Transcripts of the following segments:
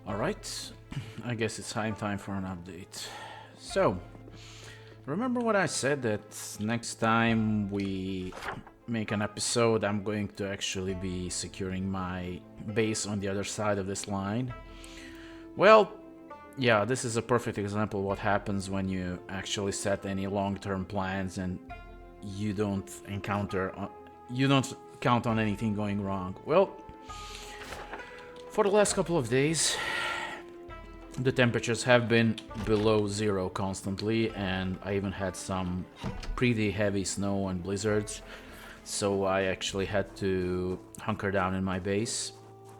Alright, I guess it's time for an update. So, remember what I said that next time we make an episode, I'm going to actually be securing my base on the other side of this line? Well, yeah, this is a perfect example of what happens when you actually set any long-term plans and you don't you don't count on anything going wrong. Well, for the last couple of days, the temperatures have been below zero constantly, and I even had some pretty heavy snow and blizzards, so I actually had to hunker down in my base.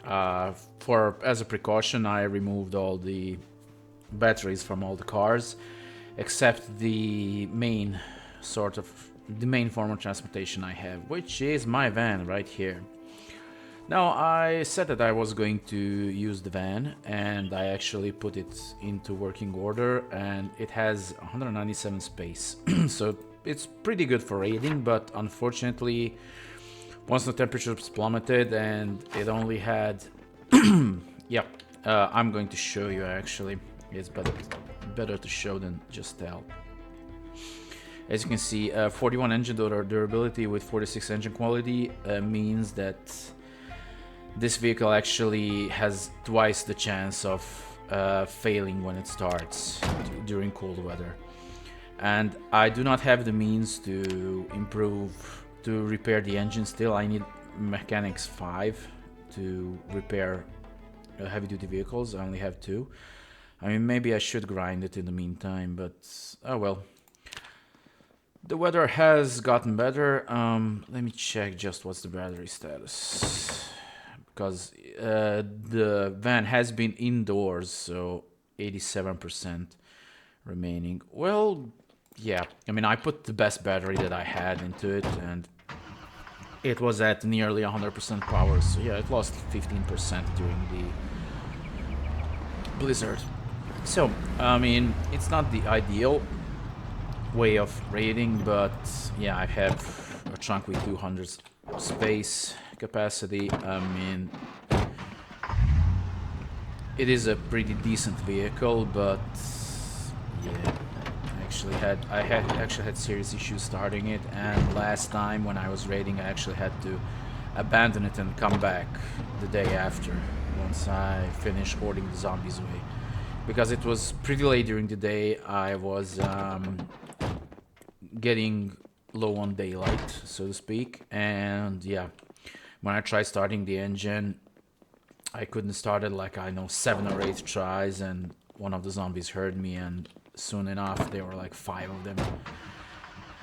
As a precaution, I removed all the batteries from all the cars, except the main form of transportation I have, which is my van right here. Now, I said that I was going to use the van, and I actually put it into working order, and it has 197 space. So it's pretty good for raiding, but unfortunately, once the temperatures plummeted and it only had... yeah, I'm going to show you actually. It's better to show than just tell. As you can see, 41 engine durability with 46 engine quality means that this vehicle actually has twice the chance of failing when it starts during cold weather. And I do not have the means to repair the engine still. I need mechanics 5 to repair heavy duty vehicles. I only have 2. I mean, maybe I should grind it in the meantime, but oh well. The weather has gotten better. Let me check just what's the battery status. Because the van has been indoors, so 87% remaining. Well, yeah, I mean, I put the best battery that I had into it, and it was at nearly 100% power, so yeah, it lost 15% during the blizzard. So, I mean, it's not the ideal way of raiding, but yeah, I have a trunk with 200 space capacity. I mean, it is a pretty decent vehicle, but yeah, I actually had serious issues starting it, and last time when I was raiding, I actually had to abandon it and come back the day after once I finished hoarding the zombies away, because it was pretty late during the day. I was getting low on daylight, so to speak, and yeah, when I tried starting the engine, I couldn't start it like, I know, 7 or 8 tries, and one of the zombies heard me, and soon enough there were like 5 of them.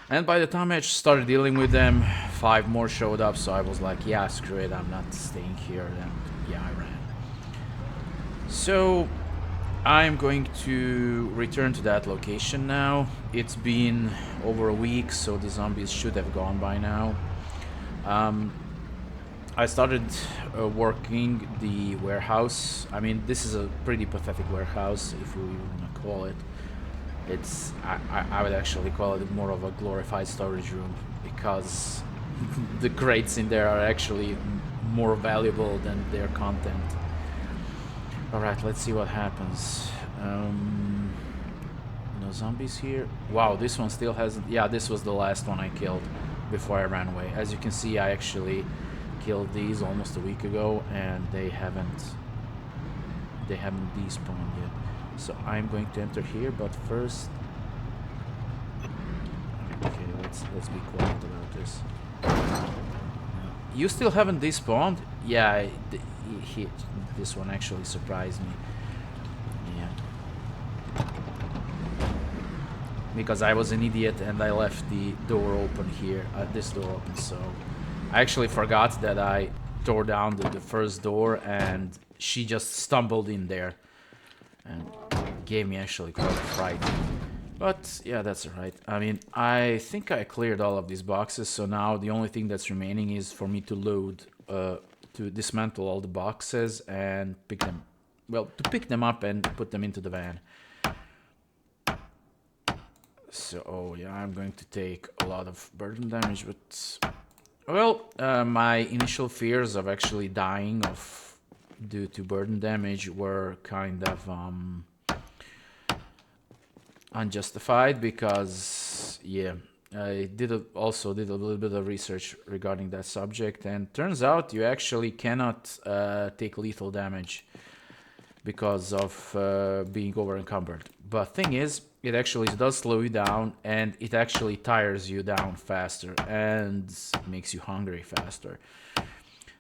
And by the time I started dealing with them, 5 more showed up, so I was like, yeah, screw it, I'm not staying here, and yeah, I ran. So I'm going to return to that location now. It's been over a week, so the zombies should have gone by now. I started working the warehouse. I mean, this is a pretty pathetic warehouse, if we want to call it. I would actually call it more of a glorified storage room, because the crates in there are actually more valuable than their content. Alright, let's see what happens. No zombies here. Wow, this one still hasn't... Yeah, this was the last one I killed before I ran away. As you can see, I actually killed these almost a week ago, and they haven't despawned yet. So I'm going to enter here, but first... Okay, let's be quiet about this. You still haven't despawned? Yeah, this one actually surprised me. Yeah. Because I was an idiot and I left the door open here, this door open, so... I actually forgot that I tore down the first door, and she just stumbled in there. And gave me actually quite a fright. But yeah, that's alright. I mean, I think I cleared all of these boxes, so now the only thing that's remaining is for me to load, to dismantle all the boxes and pick them, well, to pick them up and put them into the van. So, oh yeah, I'm going to take a lot of burden damage, but... Well, my initial fears of actually dying of due to burden damage were kind of unjustified because, yeah, I also did a little bit of research regarding that subject, and turns out you actually cannot take lethal damage because of being over encumbered. But thing is, it actually does slow you down, and it actually tires you down faster and makes you hungry faster.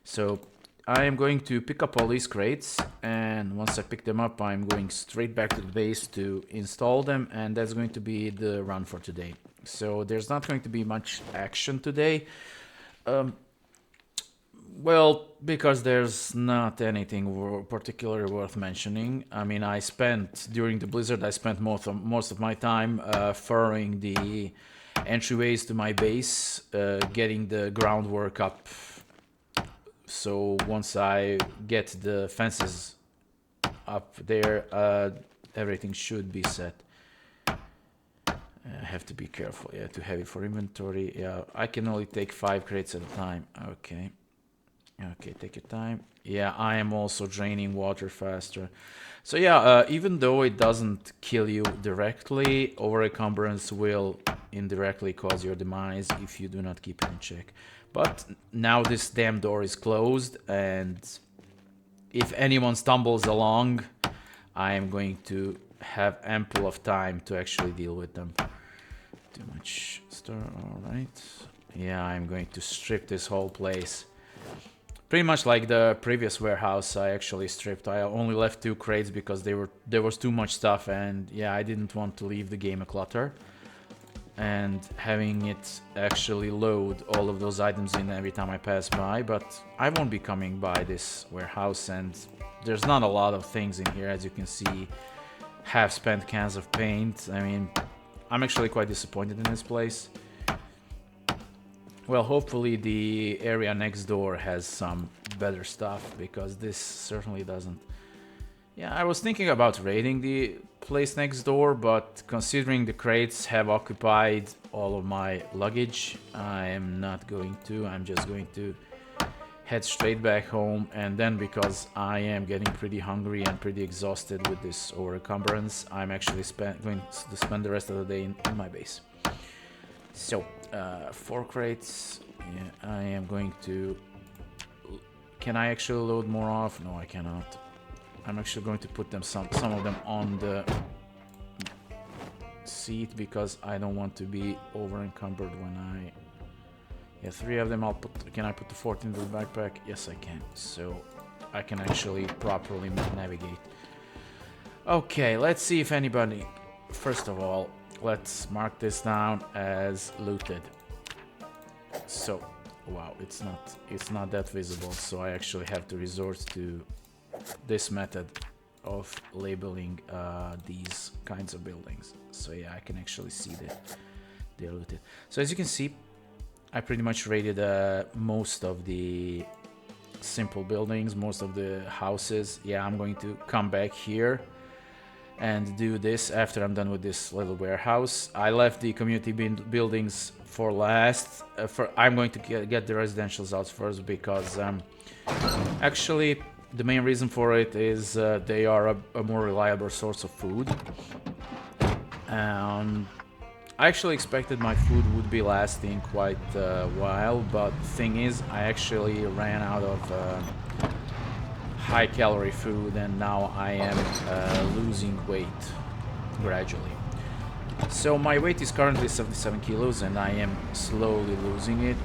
So I am going to pick up all these crates, and once I pick them up, I'm going straight back to the base to install them, and that's going to be the run for today. So there's not going to be much action today. Well, because there's not anything particularly worth mentioning. I mean, during the blizzard, I spent most of my time furrowing the entryways to my base, getting the groundwork up. So once I get the fences up there, everything should be set. I have to be careful, yeah, too heavy for inventory. Yeah, I can only take 5 crates at a time. Okay. Okay, take your time. Yeah, I am also draining water faster. So yeah, even though it doesn't kill you directly, over encumbrance will indirectly cause your demise if you do not keep it in check. But now this damn door is closed, and if anyone stumbles along, I am going to have ample of time to actually deal with them. Too much stir, alright. Yeah, I'm going to strip this whole place. Pretty much like the previous warehouse, I actually stripped. I only left 2 crates because there was too much stuff, and yeah, I didn't want to leave the game a clutter. And having it actually load all of those items in every time I pass by, but I won't be coming by this warehouse, and there's not a lot of things in here, as you can see. Half-spent cans of paint. I mean, I'm actually quite disappointed in this place. Well, hopefully the area next door has some better stuff, because this certainly doesn't. Yeah, I was thinking about raiding the place next door, but considering the crates have occupied all of my luggage, I am not going to. I'm just going to head straight back home, and then because I am getting pretty hungry and pretty exhausted with this over encumbrance, I'm actually going to spend the rest of the day in my base. So, 4 crates. Yeah, I am going to... Can I actually load more off? No, I cannot. I'm actually going to put them some of them on the seat because I don't want to be over encumbered when I... Yeah, 3 of them I'll put... Can I put the 4th into the backpack? Yes, I can. So I can actually properly navigate. Okay, let's see if anybody... First of all, let's mark this down as looted. So, wow, it's not that visible, so I actually have to resort to this method of labeling these kinds of buildings. So yeah, I can actually see that they're looted. So as you can see, I pretty much raided most of the simple buildings, most of the houses. Yeah, I'm going to come back here and do this after I'm done with this little warehouse. I left the community buildings for last. I'm going to get the residentials out first because actually the main reason for it is they are a more reliable source of food. I actually expected my food would be lasting quite a while, but the thing is, I actually ran out of high-calorie food, and now I am losing weight gradually. So my weight is currently 77 kilos, and I am slowly losing it,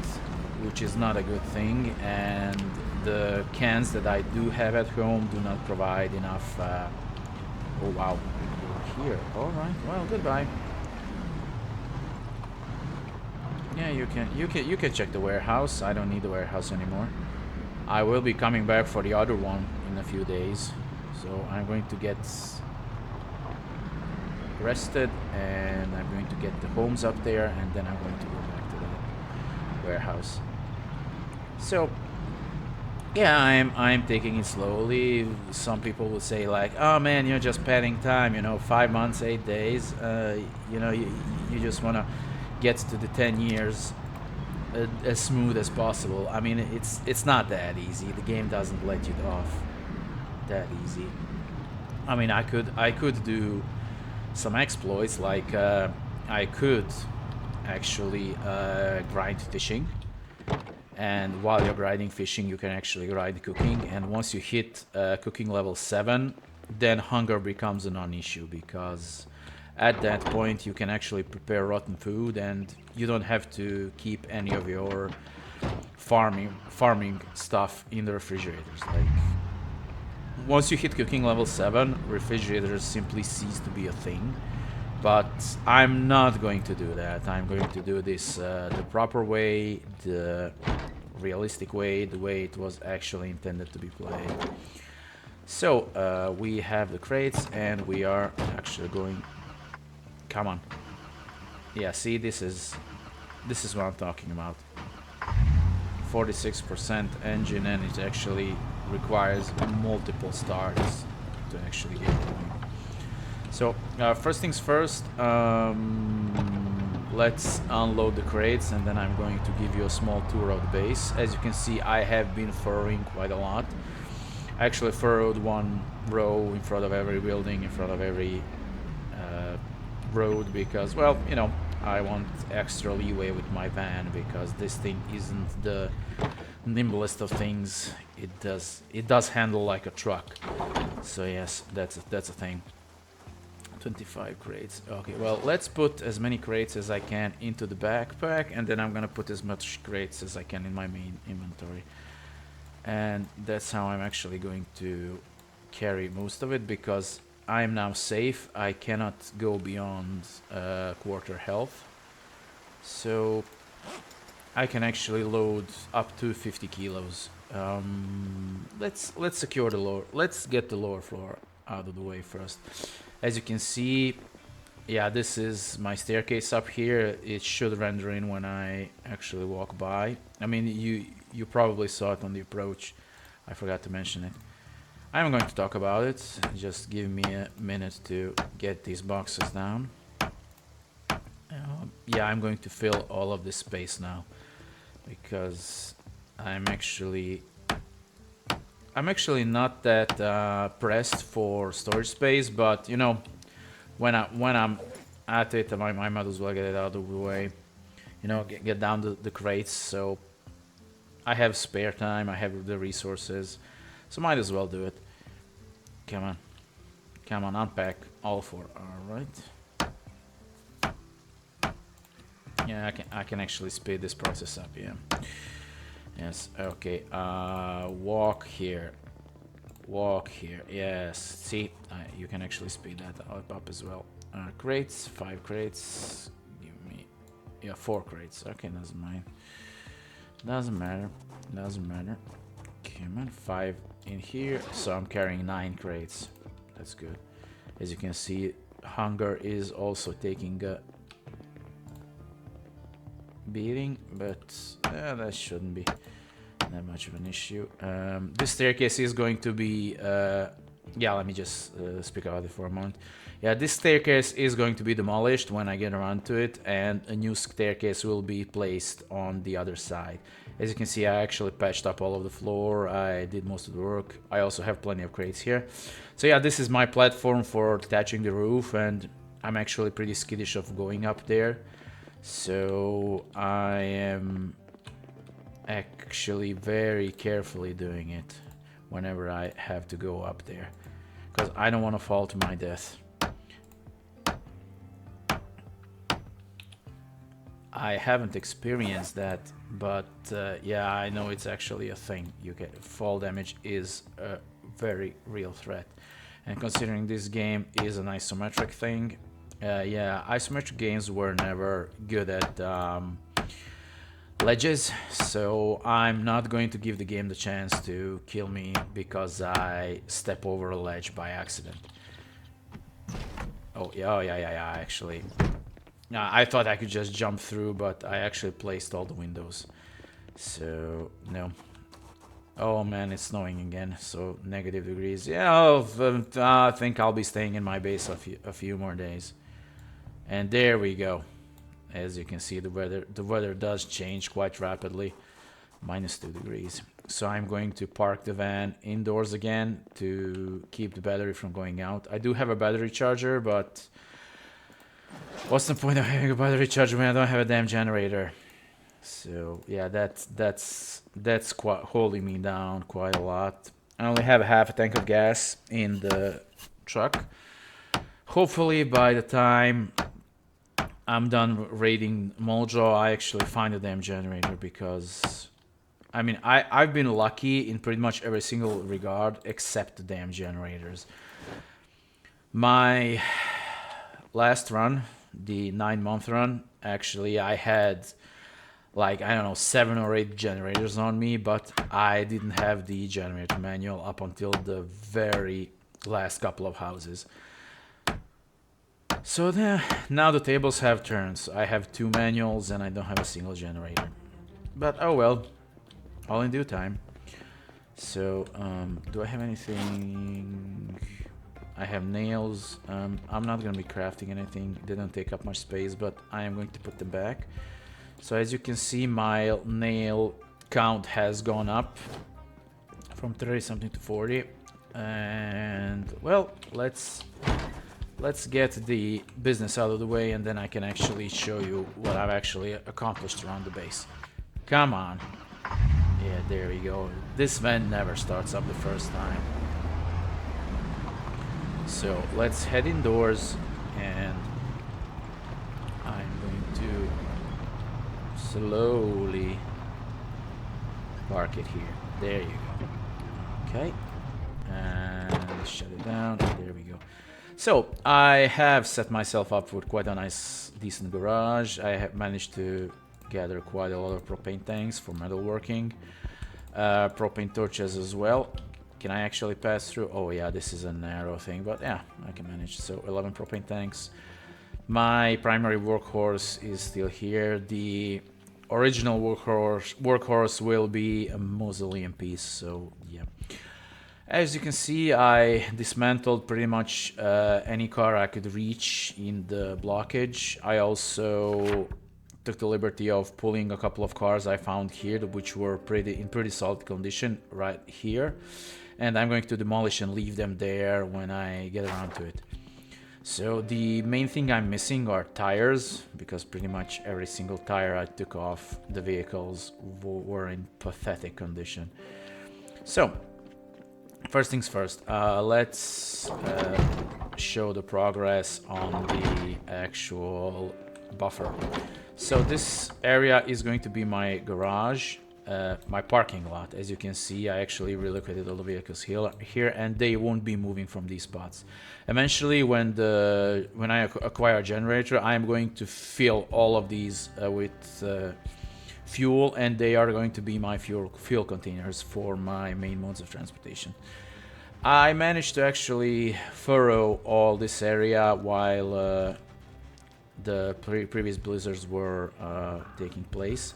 which is not a good thing, and the cans that I do have at home do not provide enough... Oh wow, you're here. Alright, well, goodbye. Yeah, you can check the warehouse. I don't need the warehouse anymore. I will be coming back for the other one in a few days. So I'm going to get rested, and I'm going to get the homes up there, and then I'm going to go back to the warehouse. So yeah, I'm taking it slowly. Some people will say like, oh man, you're just padding time, you know, 5 months, 8 days. You know, you just want to get to the 10 years as smooth as possible. I mean, it's not that easy. The game doesn't let you off that easy. I mean, I could do some exploits, like I could actually grind fishing, and while you're grinding fishing you can actually grind cooking, and once you hit cooking level 7, then hunger becomes a non-issue, because at that point you can actually prepare rotten food and you don't have to keep any of your farming stuff in the refrigerators. Like, once you hit cooking level 7, refrigerators simply cease to be a thing. But I'm not going to do that. I'm going to do this the proper way, the realistic way, the way it was actually intended to be played. So we have the crates, and we are actually going. Come on. Yeah, see, this is what I'm talking about. 46% engine, and it actually requires multiple starts to actually get going. So first things first, let's unload the crates, and then I'm going to give you a small tour of the base. As you can see, I have been furrowing quite a lot. I actually furrowed one row in front of every building, in front of every road, because, well, you know, I want extra leeway with my van, because this thing isn't the nimblest of things. It does handle like a truck. So yes, that's a thing. 25 crates. Okay, well, let's put as many crates as I can into the backpack, and then I'm gonna put as much crates as I can in my main inventory. And that's how I'm actually going to carry most of it, because I am now safe. I cannot go beyond quarter health. So I can actually load up to 50 kilos. Let's secure the lower. Let's get the lower floor out of the way first. As you can see, yeah, this is my staircase up here. It should render in when I actually walk by. I mean, you probably saw it on the approach. I forgot to mention it. I'm going to talk about it. Just give me a minute to get these boxes down. Yeah, I'm going to fill all of this space now, because I'm actually not that pressed for storage space, but you know, when I'm at it, I might as well get it out of the way. You know, get down the crates. So I have spare time. I have the resources, so might as well do it. Come on, unpack all four. All right. Yeah, I can actually speed this process up. Yeah. Yes. Okay. Walk here. Walk here. Yes. See, you can actually speed that up as well. Crates. 5 crates. Give me. Yeah, 4 crates. Okay, doesn't mind. Doesn't matter. Doesn't matter. Come on, 5 in here. So I'm carrying 9 crates. That's good. As you can see, hunger is also taking a beating, but that shouldn't be that much of an issue. This staircase is going to be yeah, let me just speak about it for a moment. Yeah, this staircase is going to be demolished when I get around to it, and a new staircase will be placed on the other side. As you can see, I actually patched up all of the floor. I did most of the work. I also have plenty of crates here. So yeah, this is my platform for detaching the roof, and I'm actually pretty skittish of going up there. So I am actually very carefully doing it whenever I have to go up there, because I don't want to fall to my death. I haven't experienced that, but yeah, I know it's actually a thing. You get fall damage is a very real threat, and considering this game is an isometric thing, yeah, isometric games were never good at ledges, so I'm not going to give the game the chance to kill me because I step over a ledge by accident. Oh yeah, actually. I thought I could just jump through, but I actually placed all the windows. So, no. Oh man, it's snowing again, so negative degrees. Yeah, I think I'll be staying in my base a few more days. And there we go. As you can see, the weather does change quite rapidly. -2 degrees. So I'm going to park the van indoors again to keep the battery from going out. I do have a battery charger, but what's the point of having a battery charger when I don't have a damn generator? So yeah, that's quite holding me down quite a lot. I only have half a tank of gas in the truck. Hopefully by the time I'm done raiding Moldraw, I actually find a damn generator, because I mean I've been lucky in pretty much every single regard except the damn generators. My last run, the 9-month run, actually I had like, I don't know, 7 or 8 generators on me, but I didn't have the generator manual up until the very last couple of houses. So now the tables have turned. So I have 2 manuals and I don't have a single generator. But oh well, all in due time. So do I have anything? I have nails. I'm not gonna be crafting anything. They don't take up much space, but I am going to put them back. So as you can see, my nail count has gone up from 30 something to 40. And well, let's get the business out of the way, and then I can actually show you what I've actually accomplished around the base. Come on. Yeah, there we go. This van never starts up the first time. So let's head indoors, and I'm going to slowly park it here. There you go. Okay. And shut it down. There we go. So I have set myself up with quite a nice, decent garage. I have managed to gather quite a lot of propane tanks for metalworking. Propane torches as well. Can I actually pass through? Oh yeah, this is a narrow thing, but yeah, I can manage. So 11 propane tanks. My primary workhorse is still here. The original workhorse will be a mausoleum piece, so yeah. As you can see, I dismantled pretty much any car I could reach in the blockage. I also took the liberty of pulling a couple of cars I found here, which were in pretty solid condition right here. And I'm going to demolish and leave them there when I get around to it. So the main thing I'm missing are tires, because pretty much every single tire I took off the vehicles were in pathetic condition. So first things first, let's show the progress on the actual buffer. So this area is going to be my garage, my parking lot. As you can see, I actually relocated all the vehicles here, and they won't be moving from these spots. Eventually, when I acquire a generator, I'm going to fill all of these with fuel, and they are going to be my fuel containers for my main modes of transportation. I managed to actually furrow all this area while the previous blizzards were taking place.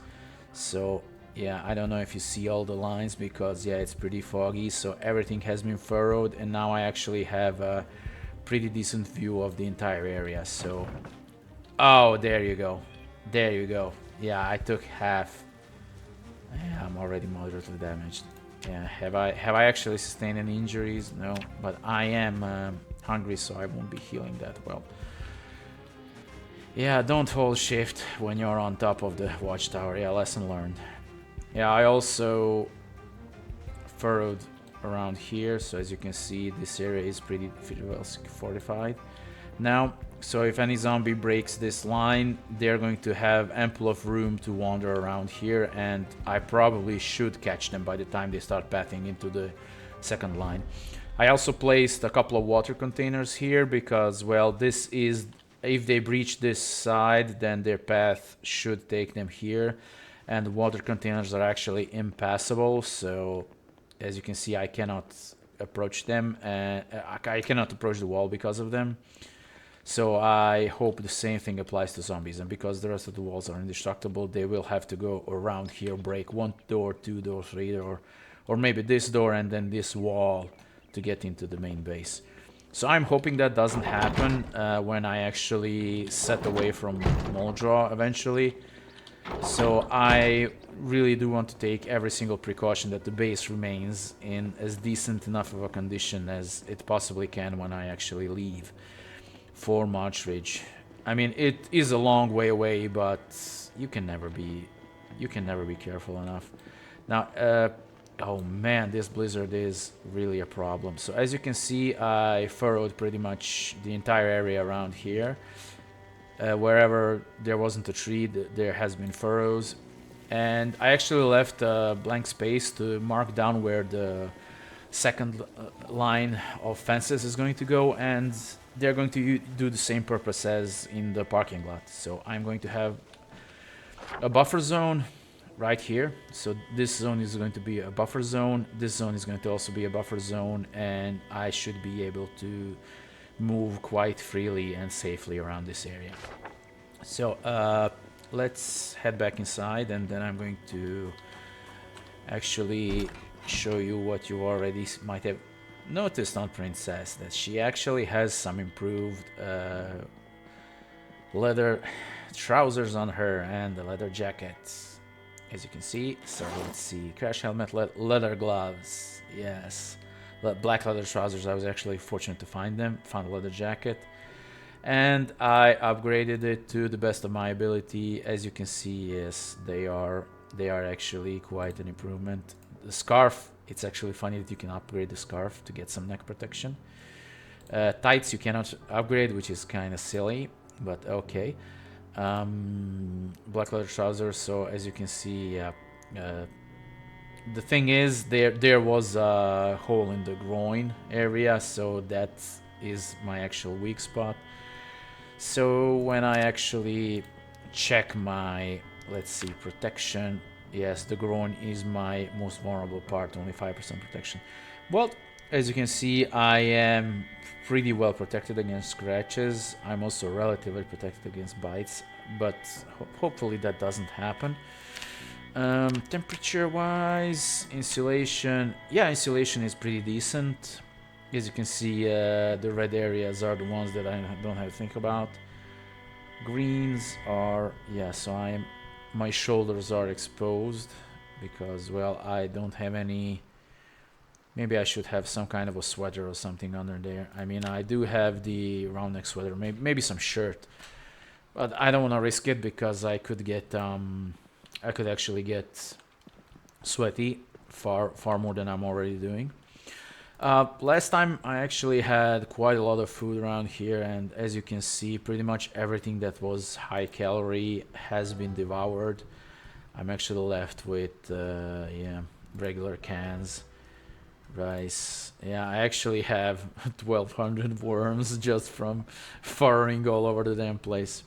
So yeah, I don't know if you see all the lines, because yeah, it's pretty foggy. So everything has been furrowed, and now I actually have a pretty decent view of the entire area. So oh, there you go, there you go. Yeah, I took half. Yeah, I'm already moderately damaged. Yeah, have I actually sustained any injuries? No, but I am hungry, so I won't be healing that well. Yeah, don't hold shift when you're on top of the watchtower. Yeah, lesson learned. Yeah, I also furrowed around here, so as you can see, this area is pretty well fortified now. So if any zombie breaks this line, they're going to have ample of room to wander around here, and I probably should catch them by the time they start pathing into the second line. I also placed a couple of water containers here because, well, this is, if they breach this side, then their path should take them here, and the water containers are actually impassable, so as you can see, I cannot approach them, and I cannot approach the wall because of them. So I hope the same thing applies to zombies, and because the rest of the walls are indestructible, they will have to go around here, break one door, two doors, three door, or maybe this door and then this wall to get into the main base. So I'm hoping that doesn't happen when I actually set away from Moldraw eventually. So I really do want to take every single precaution that the base remains in as decent enough of a condition as it possibly can when I actually leave for March Ridge. I mean, it is a long way away, but you can never be careful enough. Now, oh man, this blizzard is really a problem. So as you can see, I furrowed pretty much the entire area around here. Wherever there wasn't a tree, there has been furrows. And I actually left a blank space to mark down where the second line of fences is going to go, and they're going to do the same purpose as in the parking lot. So I'm going to have a buffer zone right here. So this zone is going to be a buffer zone. This zone is going to also be a buffer zone, and I should be able to move quite freely and safely around this area. So let's head back inside, and then I'm going to actually show you what you already might have noticed on Princess, that she actually has some improved leather trousers on her and the leather jackets, as you can see. So let's see, crash helmet, leather gloves, yes, black leather trousers. I was actually fortunate to find them, found a leather jacket, and I upgraded it to the best of my ability. As you can see, yes, they are actually quite an improvement. The scarf, it's actually funny that you can upgrade the scarf to get some neck protection. Tights you cannot upgrade, which is kind of silly, but okay. Black leather trousers, so as you can see, the thing is, there was a hole in the groin area, so that is my actual weak spot. So when I actually check my, let's see, protection, yes, the groin is my most vulnerable part, only 5% protection. Well, as you can see, I am pretty well protected against scratches. I'm also relatively protected against bites, but hopefully that doesn't happen. Temperature wise, insulation, yeah, insulation is pretty decent. As you can see, the red areas are the ones that I don't have to think about. Greens are, yeah, so my shoulders are exposed because, well, I don't have any. Maybe I should have some kind of a sweater or something under there. I mean, I do have the round neck sweater, maybe some shirt, but I don't want to risk it because I could actually get sweaty far more than I'm already doing. Last time I actually had quite a lot of food around here, and as you can see, pretty much everything that was high calorie has been devoured. I'm actually left with yeah, regular cans, rice. Yeah, I actually have 1200 worms just from furrowing all over the damn place.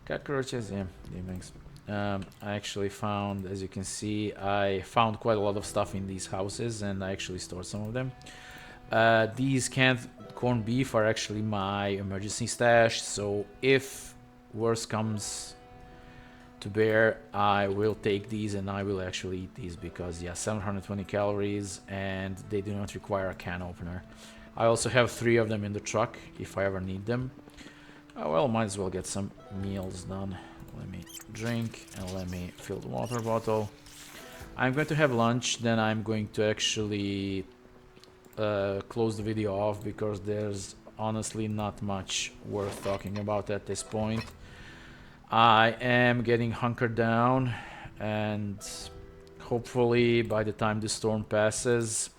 Cockroaches, yeah, thanks. I actually found, as you can see, I found quite a lot of stuff in these houses, and I actually stored some of them. These canned corned beef are actually my emergency stash, so if worse comes to bear, I will take these and I will actually eat these because, yeah, 720 calories and they do not require a can opener. I also have 3 of them in the truck if I ever need them. Well, might as well get some meals done. Let me drink and let me fill the water bottle. I'm going to have lunch, then I'm going to actually close the video off because there's honestly not much worth talking about at this point. I am getting hunkered down, and hopefully by the time the storm passes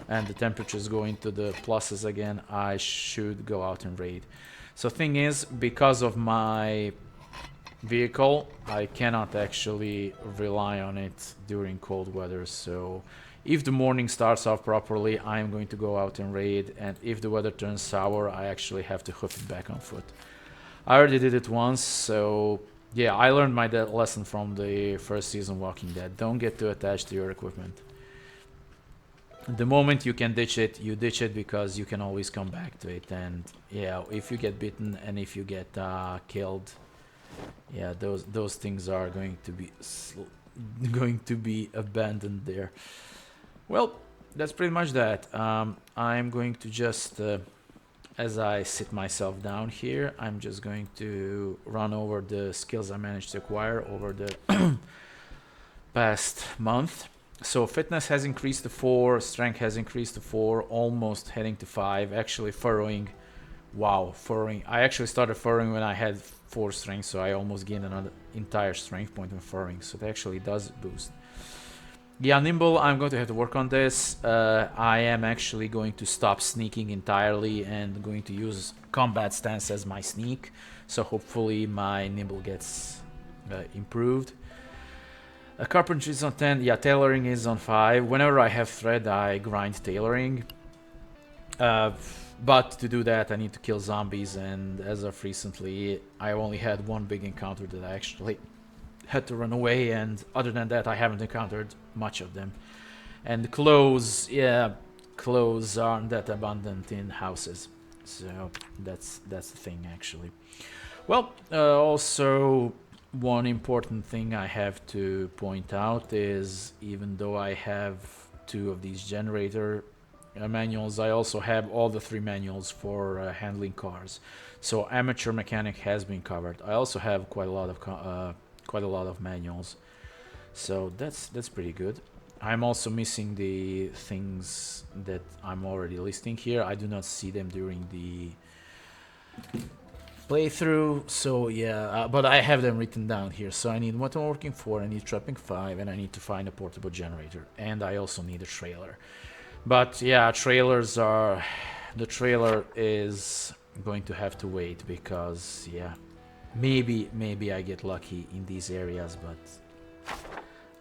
and the temperatures go into the pluses again, I should go out and raid. So thing is, because of my vehicle, I cannot actually rely on it during cold weather. So if the morning starts off properly, I am going to go out and raid, and if the weather turns sour, I actually have to hoof it back on foot. I already did it once, so yeah, I learned my lesson from the first season Walking Dead. Don't get too attached to your equipment. The moment you can ditch it, you ditch it because you can always come back to it. And yeah, if you get bitten and if you get killed, yeah, those things are going to be abandoned there. Well, that's pretty much that. I'm going to just as I sit myself down here, I'm just going to run over the skills I managed to acquire over the past month. So fitness has increased to 4, strength has increased to 4, almost heading to 5. Actually furrowing, wow, furrowing. I actually started furrowing when I had 4 strength, so I almost gained another entire strength point in furrowing. So it actually does boost. Yeah, nimble, I'm going to have to work on this. I am actually going to stop sneaking entirely and going to use combat stance as my sneak. So hopefully my nimble gets improved. Carpentry is on 10. Yeah, tailoring is on 5. Whenever I have thread, I grind tailoring. But to do that, I need to kill zombies, and as of recently, I only had one big encounter that I actually had to run away, and other than that, I haven't encountered much of them. And clothes, yeah, clothes aren't that abundant in houses, so that's the thing actually. Well, also one important thing I have to point out is even though I have 2 of these generator manuals, I also have all the 3 manuals for handling cars. So amateur mechanic has been covered. I also have quite a lot of manuals, so that's pretty good. I'm also missing the things that I'm already listing here. I do not see them during the playthrough, so yeah, but I have them written down here. So I need motor working 4, I need trapping 5, and I need to find a portable generator, and I also need a trailer. But yeah, the trailer is going to have to wait because yeah, maybe I get lucky in these areas, but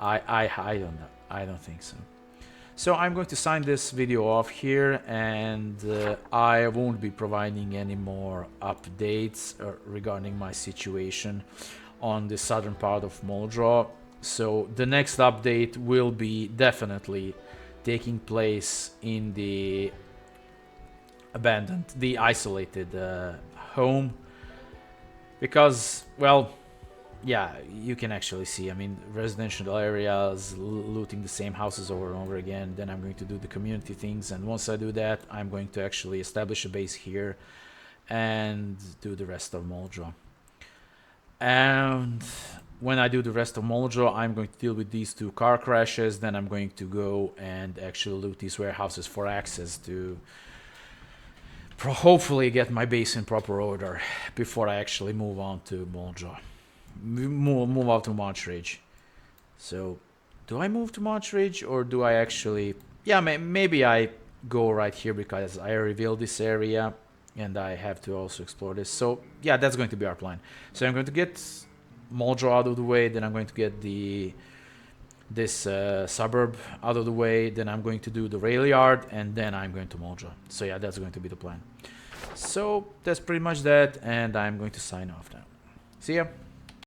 I don't know. I don't think so. So I'm going to sign this video off here, and I won't be providing any more updates regarding my situation on the southern part of Moldra. So the next update will be definitely taking place in the abandoned, the isolated home, because, well, yeah, you can actually see, I mean, residential areas, looting the same houses over and over again. Then I'm going to do the community things, and once I do that, I'm going to actually establish a base here and do the rest of Moldra. And when I do the rest of Moldra, I'm going to deal with these 2 car crashes. Then I'm going to go and actually loot these warehouses for access to hopefully get my base in proper order before I actually move on to Moldra. Move out to Montridge. So, do I move to Montridge, or do I actually... Yeah, maybe I go right here because I revealed this area and I have to also explore this. So, yeah, that's going to be our plan. So I'm going to get Moldra out of the way, then I'm going to get this suburb out of the way, then I'm going to do the rail yard, and then I'm going to Moldra. So yeah, that's going to be the plan. So that's pretty much that, and I'm going to sign off now. See ya!